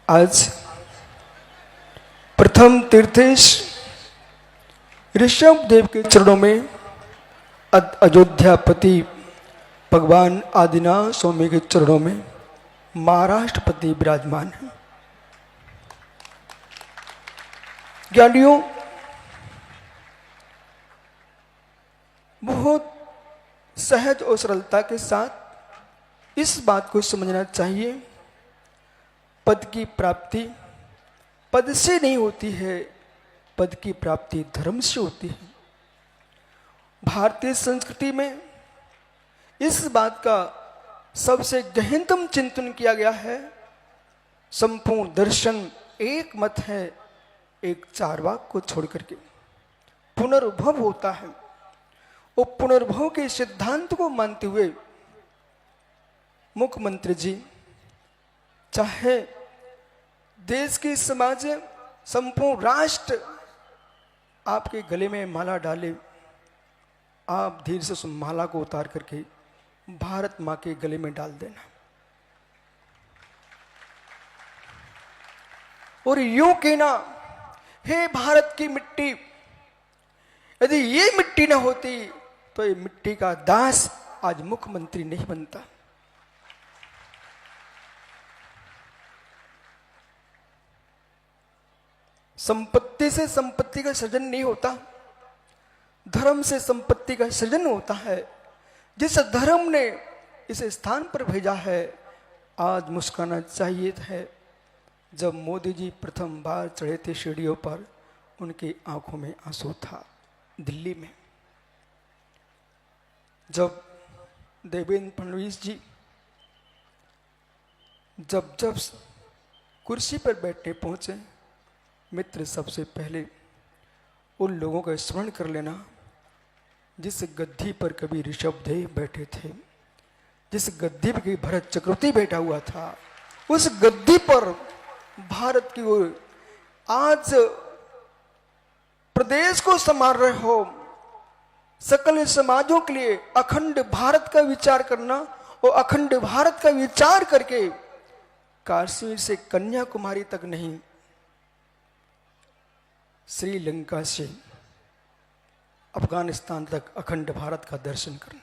आज प्रथम तीर्थेश ऋषभ देव के चरणों में अयोध्यापति भगवान आदिनाथ स्वामी के चरणों में महाराष्ट्रपति विराजमान है। ज्ञानियों, बहुत सहज और सरलता के साथ इस बात को समझना चाहिए, पद की प्राप्ति पद से नहीं होती है, पद की प्राप्ति धर्म से होती है। भारतीय संस्कृति में इस बात का सबसे गहनतम चिंतन किया गया है। संपूर्ण दर्शन एक मत है, एक चारवाक को छोड़ करके पुनर्भव होता है। वो पुनर्भव के सिद्धांत को मानते हुए मुख्यमंत्री जी चाहे देश की समाज, संपूर्ण राष्ट्र आपके गले में माला डाले, आप धीरे से उस माला को उतार करके भारत मां के गले में डाल देना और यूं कहना, हे भारत की मिट्टी, यदि ये मिट्टी ना होती तो ये मिट्टी का दास आज मुख्यमंत्री नहीं बनता। संपत्ति से संपत्ति का सृजन नहीं होता, धर्म से संपत्ति का सृजन होता है। जिस धर्म ने इस स्थान पर भेजा है, आज मुस्काना चाहिए था। जब मोदी जी प्रथम बार चढ़े थे सीढ़ियों पर, उनकी आंखों में आंसू था। दिल्ली में जब देवेंद्र फडणवीस जी जब कुर्सी पर बैठे पहुंचे, मित्र सबसे पहले उन लोगों का स्मरण कर लेना जिस गद्दी पर कभी ऋषभ देव बैठे थे, जिस गद्दी पर कभी भरत चक्रवर्ती बैठा हुआ था, उस गद्दी पर भारत की ओर आज प्रदेश को संभाल रहे हो। सकल समाजों के लिए अखंड भारत का विचार करना और अखंड भारत का विचार करके कश्मीर से कन्याकुमारी तक नहीं, श्रीलंका से अफगानिस्तान तक अखंड भारत का दर्शन करना।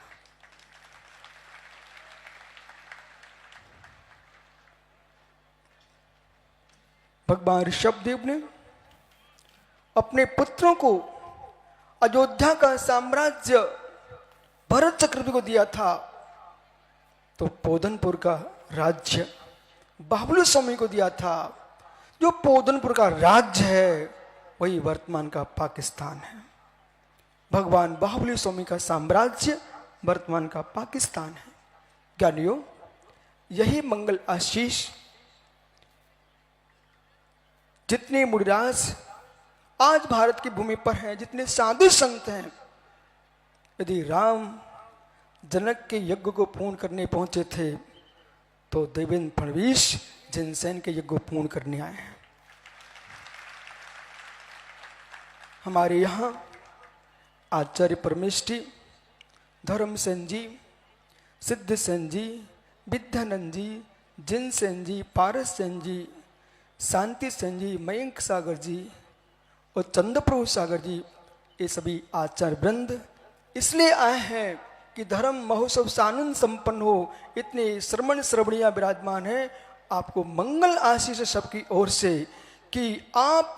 भगवान ऋषभ देव ने अपने पुत्रों को अयोध्या का साम्राज्य भरत चक्रवर्ती को दिया था, तो पोदनपुर का राज्य बाहुबली स्वामी को दिया था। जो पोदनपुर का राज्य है वही वर्तमान का पाकिस्तान है। भगवान बाहुबली स्वामी का साम्राज्य वर्तमान का पाकिस्तान है। ज्ञानियों, यही मंगल आशीष जितने मुनिराज आज भारत की भूमि पर हैं, जितने साधु संत हैं, यदि राम जनक के यज्ञ को पूर्ण करने पहुंचे थे तो देवेंद्र फडणवीस जिनसेन के यज्ञ को पूर्ण करने आए हैं। हमारे यहाँ आचार्य परमेष्ठी, धर्म सेन जी, सिद्ध सेन जी, विद्यानंद जी, जिन सेन जी, पारस सेन जी, शांति सेन जी, मयंक सागर जी और चंद्रप्रभु सागर जी, ये सभी आचार्य वृंद इसलिए आए हैं कि धर्म महोत्सव सानंद संपन्न हो। इतने श्रवणियां विराजमान हैं। आपको मंगल आशीष सबकी ओर से कि आप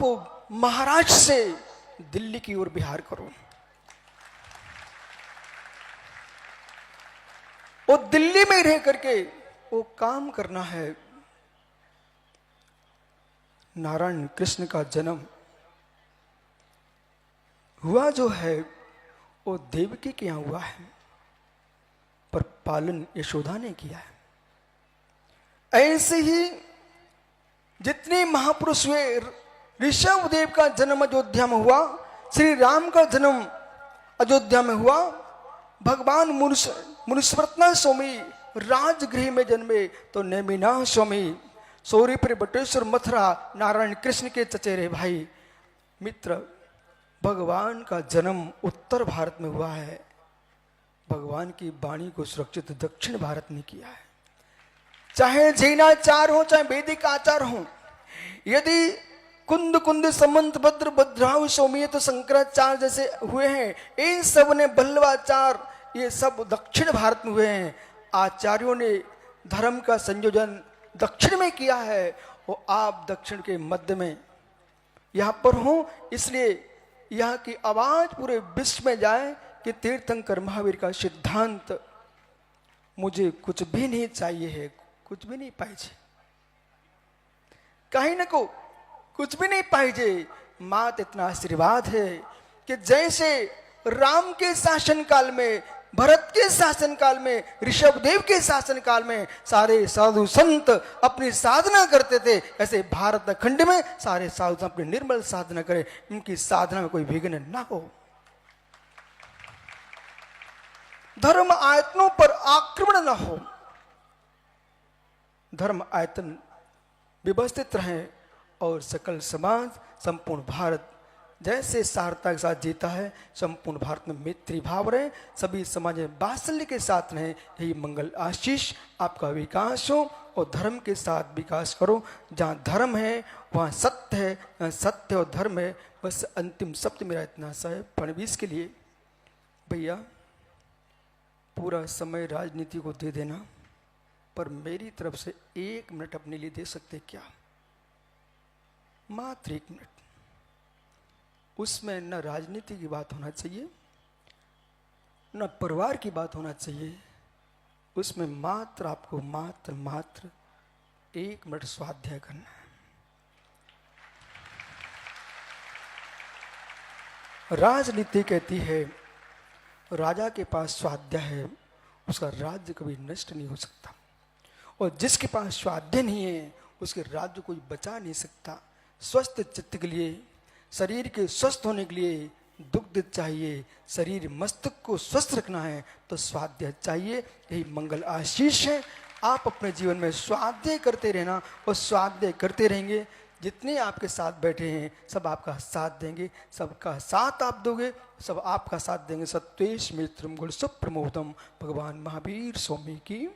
महाराष्ट्र से दिल्ली की ओर बिहार करो और दिल्ली में रह करके वो काम करना है। नारायण कृष्ण का जन्म हुआ जो है वो देवकी के यहां हुआ है, पर पालन यशोदा ने किया है। ऐसे ही जितने महापुरुष हुए, ऋषभ देव का जन्म अयोध्या में हुआ, श्री राम का जन्म अयोध्या में हुआ, भगवान मुनिस्मृतना स्वामी राजगृह में जन्मे तो नेमिनाथ स्वामी सौरीपुर बटेश्वर मथुरा नारायण कृष्ण के चचेरे भाई। मित्र, भगवान का जन्म उत्तर भारत में हुआ है, भगवान की वाणी को सुरक्षित दक्षिण भारत ने किया है। चाहे जैनाचार हो चाहे वैदिक आचार हो, यदि कुंद कुंद समंत भद्र भद्राव सौमियत शंकराचार्य जैसे हुए हैं, इन सब ने बल्लवाचार, ये सब दक्षिण भारत में हुए हैं। आचार्यों ने धर्म का संयोजन दक्षिण में किया है और आप दक्षिण के मध्य में यहां पर हो, इसलिए यहां की आवाज पूरे विश्व में जाए कि तीर्थंकर महावीर का सिद्धांत मुझे कुछ भी नहीं चाहिए है, कुछ भी नहीं पाइजे, कहीं ना को कुछ भी नहीं पाइजे। मात इतना आशीर्वाद है कि जैसे राम के शासन काल में, भरत के शासन काल में, ऋषभदेव के शासन काल में सारे साधु संत अपनी साधना करते थे, ऐसे भारत खंड में सारे साधु अपनी निर्मल साधना करें, इनकी साधना में कोई विघ्न ना हो। धर्म आयतनों पर आक्रमण न हो, धर्म आयतन व्यवस्थित रहे और सकल समाज, संपूर्ण भारत जैसे सारता के साथ जीता है, संपूर्ण भारत में मैत्री भाव रहे, सभी समाज में वात्सल्य के साथ रहे। यही मंगल आशीष, आपका विकास हो और धर्म के साथ विकास करो। जहाँ धर्म है वहाँ सत्य है, जहाँ सत्य और धर्म है। बस अंतिम शब्द मेरा इतना सा है फडणवीस के लिए, भैया पूरा समय राजनीति को दे देना, पर मेरी तरफ से 1 मिनट अपने लिए दे सकते क्या? मात्र 1 मिनट। उसमें न राजनीति की बात होना चाहिए, न परिवार की बात होना चाहिए, उसमें मात्र आपको मात्र 1 मिनट स्वाध्याय करना है। राजनीति कहती है राजा के पास स्वाध्याय है, उसका राज्य कभी नष्ट नहीं हो सकता, और जिसके पास स्वाध्याय नहीं है उसके राज्य कोई बचा नहीं सकता। स्वस्थ चित्त के लिए, शरीर के स्वस्थ होने के लिए दुग्ध चाहिए, शरीर मस्तिष्क को स्वस्थ रखना है तो स्वाध्याय चाहिए। यही मंगल आशीष है। आप अपने जीवन में स्वाध्याय करते रहना और स्वाध्याय करते रहेंगे। जितने आपके साथ बैठे हैं सब आपका साथ देंगे, सबका साथ आप दोगे, सब आपका साथ देंगे। सत्वेश मित्रम गुण सुप्रमोदम। भगवान महावीर स्वामी की